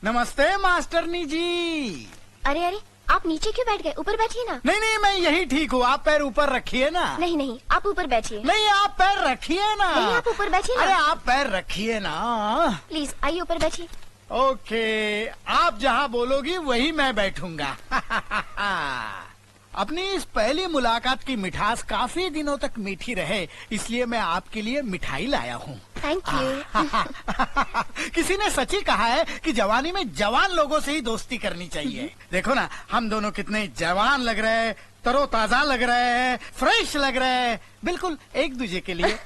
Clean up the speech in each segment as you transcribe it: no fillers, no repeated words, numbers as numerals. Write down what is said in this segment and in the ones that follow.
नमस्ते मास्टरनी जी। अरे अरे, आप नीचे क्यों बैठ गए? ऊपर बैठिए ना। नहीं नहीं, मैं यही ठीक हूँ। आप पैर ऊपर रखिए ना। नहीं नहीं, आप ऊपर बैठिए। नहीं, आप पैर रखिए ना। नहीं, आप ऊपर बैठिए ना। अरे आप पैर रखिए ना। प्लीज आइए ऊपर बैठिए। ओके, आप जहाँ बोलोगी वही मैं बैठूंगा। अपनी इस पहली मुलाकात की मिठास काफी दिनों तक मीठी रहे, इसलिए मैं आपके लिए मिठाई लाया हूँ। Thank you. किसी ने सच ही कहा है कि जवानी में जवान लोगों से ही दोस्ती करनी चाहिए। देखो ना, हम दोनों कितने जवान लग रहे हैं, तरोताजा लग रहे हैं, फ्रेश लग रहे हैं, बिल्कुल एक दूसरे के लिए।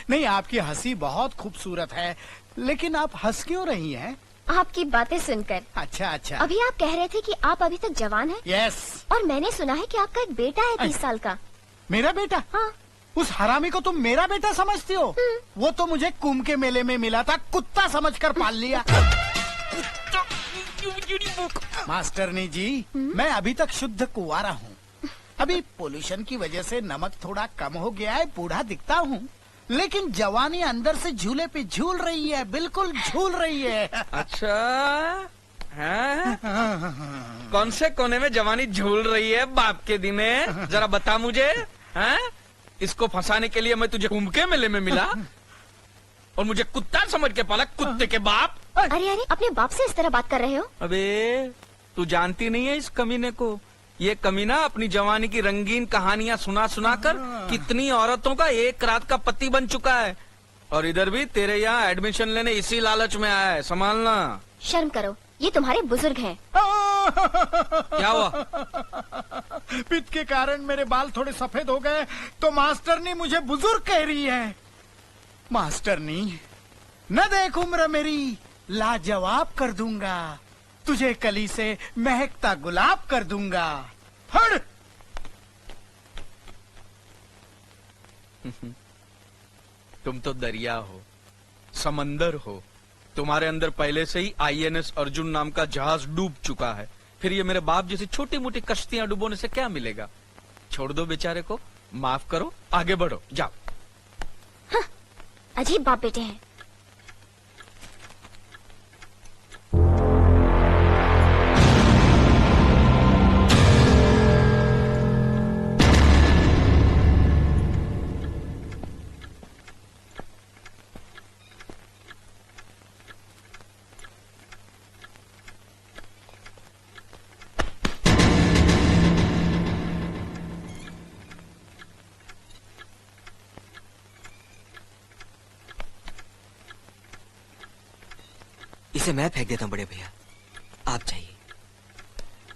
नहीं, आपकी हंसी बहुत खूबसूरत है, लेकिन आप हंस क्यों रही हैं? आपकी बातें सुनकर। अच्छा अच्छा। अभी आप कह रहे थे कि आप अभी तक जवान हैं। यस। और मैंने सुना है कि आपका एक बेटा है 30 साल का। मेरा बेटा? हाँ। उस हरामी को तुम मेरा बेटा समझती हो? वो तो मुझे कुंभ के मेले में मिला था, कुत्ता समझकर पाल लिया। मास्टरनी जी, मैं अभी तक शुद्ध कुंवारा हूँ। अभी पोल्यूशन की वजह से नमक थोड़ा कम हो गया है, बूढ़ा दिखता हूँ, लेकिन जवानी अंदर से झूले पे झूल रही है, बिल्कुल झूल रही है। अच्छा है? कौन से कोने में जवानी झूल रही है बाप के दिन है? जरा बता मुझे। हैं? इसको फंसाने के लिए मैं तुझे कुंभ के मेले में मिला और मुझे कुत्ता समझ के पाला, कुत्ते के बाप। अरे अरे, अपने बाप से इस तरह बात कर रहे हो? अबे तू जानती नहीं है इस कमीने को। ये कमीना अपनी जवानी की रंगीन कहानियां सुना सुना कर कितनी औरतों का एक रात का पति बन चुका है। और इधर भी तेरे यहाँ एडमिशन लेने इसी लालच में आया है, संभालना। शर्म करो, ये तुम्हारे बुजुर्ग हैं। क्या हुआ? पित्त के कारण मेरे बाल थोड़े सफेद हो गए, तो मास्टरनी मुझे बुजुर्ग कह रही है। मास्टरनी, न देख उम्र मेरी, लाजवाब कर दूंगा, तुझे कली से महकता गुलाब कर दूंगा। हट! तुम तो दरिया हो, समंदर हो, तुम्हारे अंदर पहले से ही INS अर्जुन नाम का जहाज डूब चुका है। फिर ये मेरे बाप जैसी छोटी मोटी कश्तियां डुबोने से क्या मिलेगा? छोड़ दो बेचारे को, माफ करो, आगे बढ़ो, जाओ। हाँ, अजीब बाप बेटे हैं। इसे मैं फेंक देता हूँ बड़े भैया, आप जाइए।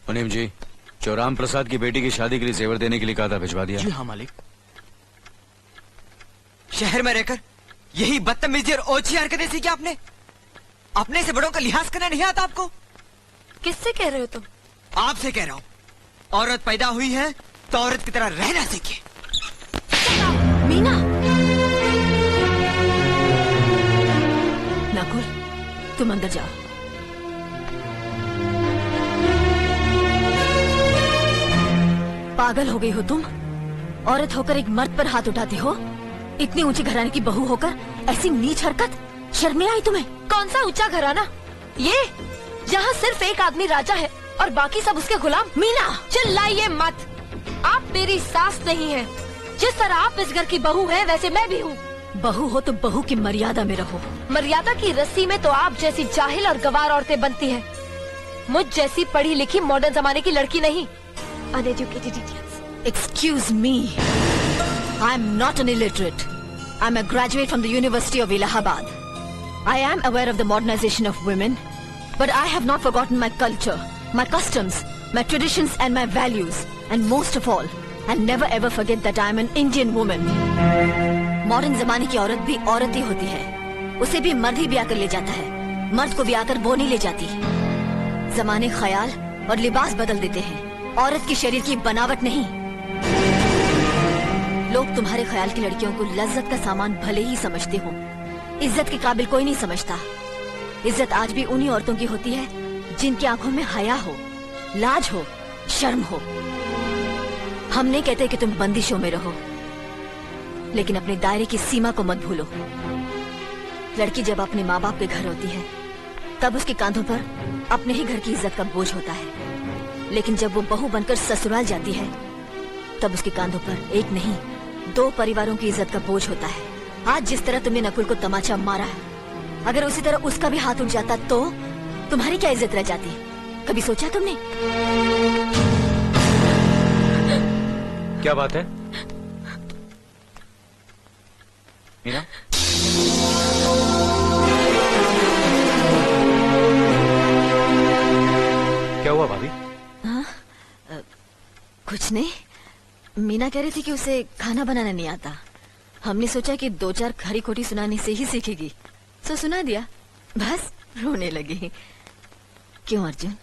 मुनीम जी, चौराम प्रसाद की बेटी की शादी के लिए जेवर देने के लिए कहा था, भिजवा दिया? जी हाँ मालिक। शहर में रहकर यही बदतमीजी और ओछी हरकतें सीखी आपने? अपने से बड़ों का लिहाज करना नहीं आता आपको? किससे कह रहे हो तुम? आपसे कह रहा हूँ। औरत पैदा हुई है तो औरत की तरह रहना सीखिए। मीना! नकुल, तुम अंदर जाओ। पागल हो गई हो तुम? औरत होकर एक मर्द पर हाथ उठाती हो? इतनी ऊंची घराने की बहू होकर ऐसी नीच हरकत, शर्म नहीं आई तुम्हें? कौन सा ऊंचा घराना? ये जहाँ सिर्फ एक आदमी राजा है और बाकी सब उसके गुलाम। मीना, चिल्लाइए मत। आप मेरी सास नहीं है। जिस तरह आप इस घर की बहू है, वैसे मैं भी हूँ। बहू हो तो बहू की मर्यादा में रहो। मर्यादा की रस्सी में तो आप जैसी जाहिल और गवार औरतें बनती हैं। मुझ जैसी पढ़ी लिखी मॉडर्न जमाने की लड़की नहीं। Uneducated idiots. Excuse me, I am not an illiterate. I am a graduate from the University of Allahabad. I am aware of the modernization of women, but I have not forgotten my culture, my customs, my traditions and my values. And most of all, I'll never ever forget that I am an Indian woman. Modern जमाने की औरत भी औरत ही होती है। उसे भी मर्द ही ब्याह कर ले जाता है, मर्द को ब्याह कर वो नहीं ले जाती। जमाने ख्याल और लिबास बदल देते हैं, औरत की शरीर की बनावट नहीं। लोग तुम्हारे ख्याल की लड़कियों को लज्जत का सामान भले ही समझते हो, इज्जत के काबिल कोई नहीं समझता। इज्जत आज भी उन्हीं औरतों की होती है जिनकी आंखों में हया हो, लाज हो, शर्म हो। हम नहीं कहते कि तुम बंदिशों में रहो, लेकिन अपने दायरे की सीमा को मत भूलो। लड़की जब अपने माँ बाप के घर होती है तब उसके कांधों पर अपने ही घर की इज्जत का बोझ होता है, लेकिन जब वो बहू बनकर ससुराल जाती है तब उसके कांधों पर एक नहीं 2 परिवारों की इज्जत का बोझ होता है। आज जिस तरह तुमने नकुल को तमाचा मारा है, अगर उसी तरह उसका भी हाथ उठ जाता तो तुम्हारी क्या इज्जत रह जाती? कभी सोचा तुमने? क्या बात है मीना? क्या हुआ भाभी? कुछ नहीं, मीना कह रही थी कि उसे खाना बनाना नहीं आता। हमने सोचा कि 2-4 खरी खोटी सुनाने से ही सीखेगी, तो सुना दिया, बस रोने लगी। क्यों अर्जुन,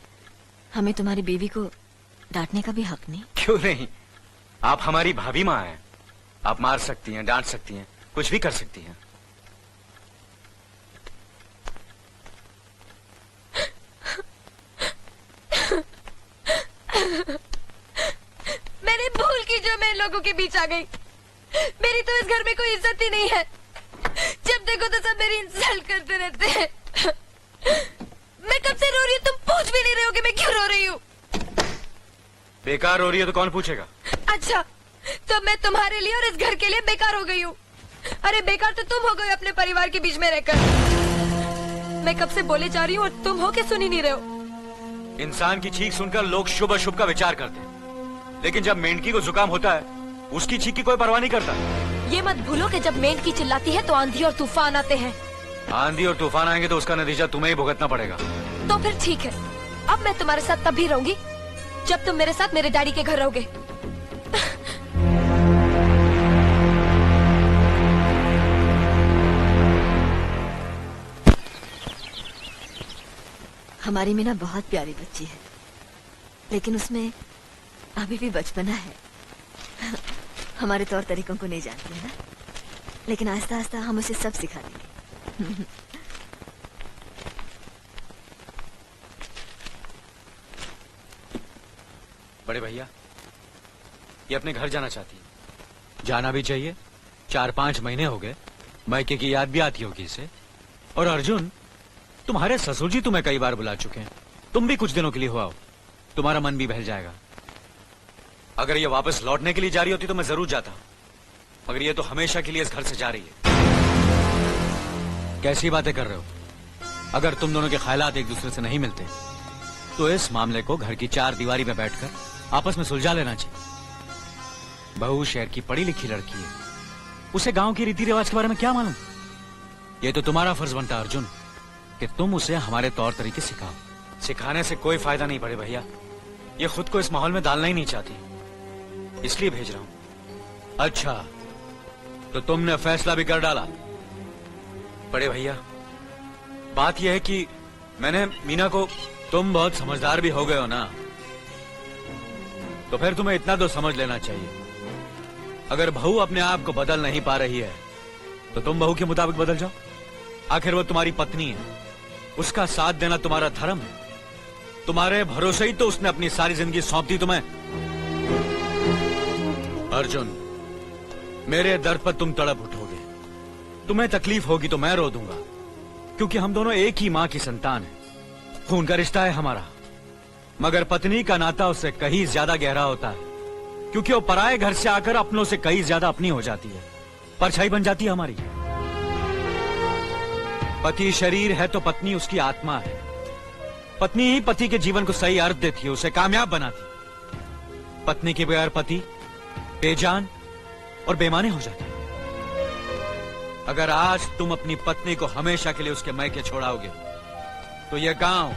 हमें तुम्हारी बीवी को डांटने का भी हक नहीं? क्यों नहीं, आप हमारी भाभी माँ हैं। आप मार सकती हैं, डांट सकती हैं, कुछ भी कर सकती हैं। मैंने भूल की जो मैं इन लोगों के बीच आ गई। मेरी तो इस घर में कोई इज्जत ही नहीं है। जब देखो तो सब मेरी इंसल्ट करते रहते हैं। मैं कब से रो रही हूँ, तुम पूछ भी नहीं रहे हो कि मैं क्यों रो रही हूँ। बेकार रो रही है तो कौन पूछेगा? अच्छा, तो मैं तुम्हारे लिए और इस घर के लिए बेकार हो गई हूँ। अरे बेकार तो तुम हो गए अपने परिवार के बीच में रहकर। मैं कब से बोले जा रही हूँ और तुम हो के सुन ही नहीं रहे हो। इंसान की चीख सुनकर लोग शुभ अशुभ का विचार करते हैं, लेकिन जब मेंढकी को जुकाम होता है उसकी चीख की कोई परवाह नहीं करता। ये मत भूलो कि जब मेंढकी चिल्लाती है तो आंधी और तूफान आते हैं। आंधी और तूफान आएंगे तो उसका नतीजा तुम्हें ही भुगतना पड़ेगा। तो फिर ठीक है, अब मैं तुम्हारे साथ तब भी रहूंगी जब तुम मेरे साथ मेरे डैडी के घर रहोगे। हमारी मीना बहुत प्यारी बच्ची है, लेकिन उसमें अभी भी बचपना है। हमारे तौर तरीकों को नहीं जानती है ना, लेकिन आस्ता आस्ता हम उसे सब सिखा देंगे। बड़े भैया, ये अपने घर जाना चाहती है। जाना भी चाहिए, 4-5 महीने हो गए, मायके की याद भी आती होगी इसे। और अर्जुन, तुम्हारे ससुर जी तुम्हें कई बार बुला चुके हैं, तुम भी कुछ दिनों के लिए हो आओ, तुम्हारा मन भी बहल जाएगा। अगर ये वापस लौटने के लिए जा रही होती तो मैं जरूर जाता, मगर ये तो हमेशा के लिए इस घर से जा रही है। कैसी बातें कर रहे हो? अगर तुम दोनों के ख्यालात एक दूसरे से नहीं मिलते तो इस मामले को घर की 4 दीवारी में बैठकर आपस में सुलझा लेना चाहिए। बहू शहर की पढ़ी लिखी लड़की है, उसे गांव की रीति रिवाज के बारे में क्या मालूम? ये तो तुम्हारा फर्ज बनता है अर्जुन कि तुम उसे हमारे तौर तरीके सिखाओ। सिखाने से कोई फायदा नहीं बड़े भैया, ये खुद को इस माहौल में डालना ही नहीं चाहती, इसलिए भेज रहा हूं। अच्छा, तो तुमने फैसला भी कर डाला? बड़े भैया, बात यह है कि मैंने मीना को... तुम बहुत समझदार भी हो गए हो ना, तो फिर तुम्हें इतना तो समझ लेना चाहिए, अगर बहू अपने आप को बदल नहीं पा रही है तो तुम बहू के मुताबिक बदल जाओ। आखिर वो तुम्हारी पत्नी है, उसका साथ देना तुम्हारा धर्म है। तुम्हारे भरोसे ही तो उसने अपनी सारी जिंदगी सौंप दी तुम्हें। अर्जुन, मेरे दर्द पर तुम तड़प उठोगे, तुम्हें तकलीफ होगी तो मैं रो दूंगा, क्योंकि हम दोनों एक ही मां की संतान हैं। खून का रिश्ता है हमारा, मगर पत्नी का नाता उससे कहीं ज्यादा गहरा होता है, क्योंकि वो पराये घर से आकर अपनों से कहीं ज्यादा अपनी हो जाती है, परछाई बन जाती है हमारी। पति शरीर है तो पत्नी उसकी आत्मा है। पत्नी ही पति के जीवन को सही अर्थ देती है, उसे कामयाब बनाती। पत्नी के बगैर पति बेजान और बेमाने हो जाते हैं। अगर आज तुम अपनी पत्नी को हमेशा के लिए उसके मायके छोड़ाओगे तो यह गांव,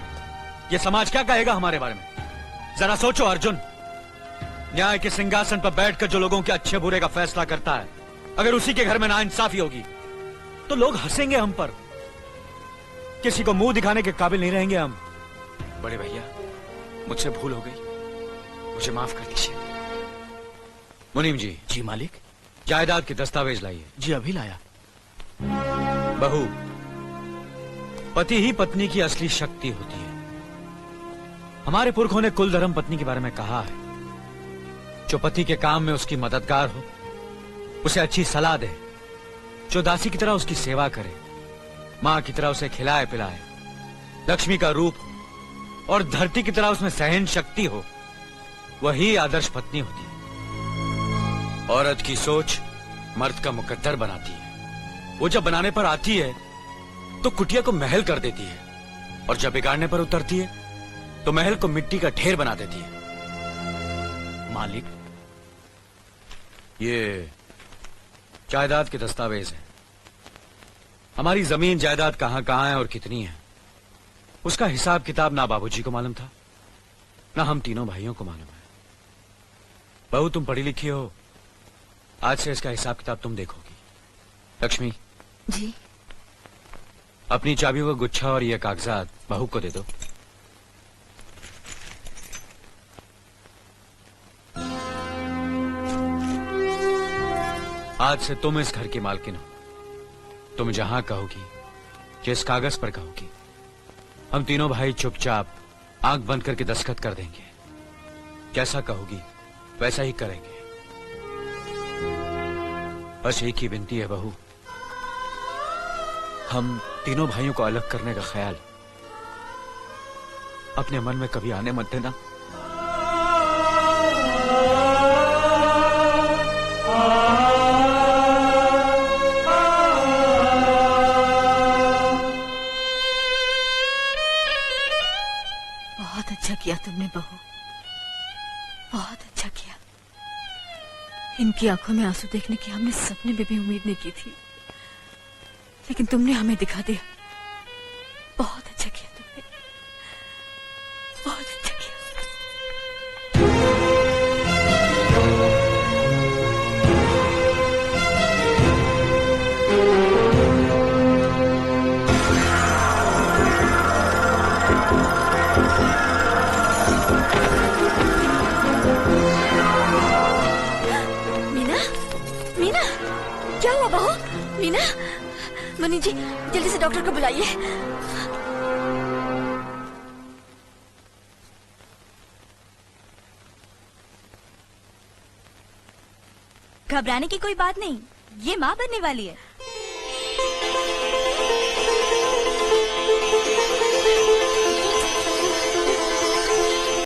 यह समाज क्या कहेगा हमारे बारे में? जरा सोचो अर्जुन, न्याय के सिंहासन पर बैठकर जो लोगों के अच्छे बुरे का फैसला करता है, अगर उसी के घर में नाइंसाफी होगी तो लोग हंसेंगे हम पर, किसी को मुंह दिखाने के काबिल नहीं रहेंगे हम। बड़े भैया, मुझसे भूल हो गई, मुझे माफ कर दीजिए। मुनीम जी। जी मालिक। जायदाद के दस्तावेज लाइए। जी अभी लाया। बहू, पति ही पत्नी की असली शक्ति होती है। हमारे पुरखों ने कुल धर्म पत्नी के बारे में कहा है, जो पति के काम में उसकी मददगार हो, उसे अच्छी सलाह दे, जो दासी की तरह उसकी सेवा करे, माँ की तरह उसे खिलाए पिलाए, लक्ष्मी का रूप हो और धरती की तरह उसमें सहन शक्ति हो, वही आदर्श पत्नी होती है। औरत की सोच मर्द का मुकद्दर बनाती है। वो जब बनाने पर आती है तो कुटिया को महल कर देती है, और जब बिगाड़ने पर उतरती है तो महल को मिट्टी का ढेर बना देती है। मालिक, ये जायदाद के दस्तावेज हैं। हमारी जमीन जायदाद कहां कहां है और कितनी है, उसका हिसाब किताब ना बाबूजी को मालूम था, ना हम तीनों भाइयों को मालूम है। बहू, तुम पढ़ी लिखी हो, आज से इसका हिसाब किताब तुम देखोगी। लक्ष्मी जी। अपनी चाबियों का गुच्छा और ये कागजात बहू को दे दो। आज से तुम इस घर की मालकिन हो। तुम जहां कहोगी, जिस कागज पर कहोगी, हम तीनों भाई चुपचाप आंख बंद करके दस्तखत कर देंगे। जैसा कहोगी वैसा ही करेंगे। बस एक ही विनती है बहू, हम तीनों भाइयों को अलग करने का ख्याल अपने मन में कभी आने मत देना। बहुत अच्छा किया तुमने बहू, बहुत अच्छा किया। इनकी आंखों में आंसू देखने की हमने सपने में भी उम्मीद नहीं की थी, लेकिन तुमने हमें दिखा दिया। बहुत अच्छा किया तुमने, बहुत अच्छा किया। मीना, मीना, क्या हुआ बहू? मीना, मुन्नी जी जल्दी से डॉक्टर को बुलाइए। घबराने की कोई बात नहीं, ये माँ बनने वाली है।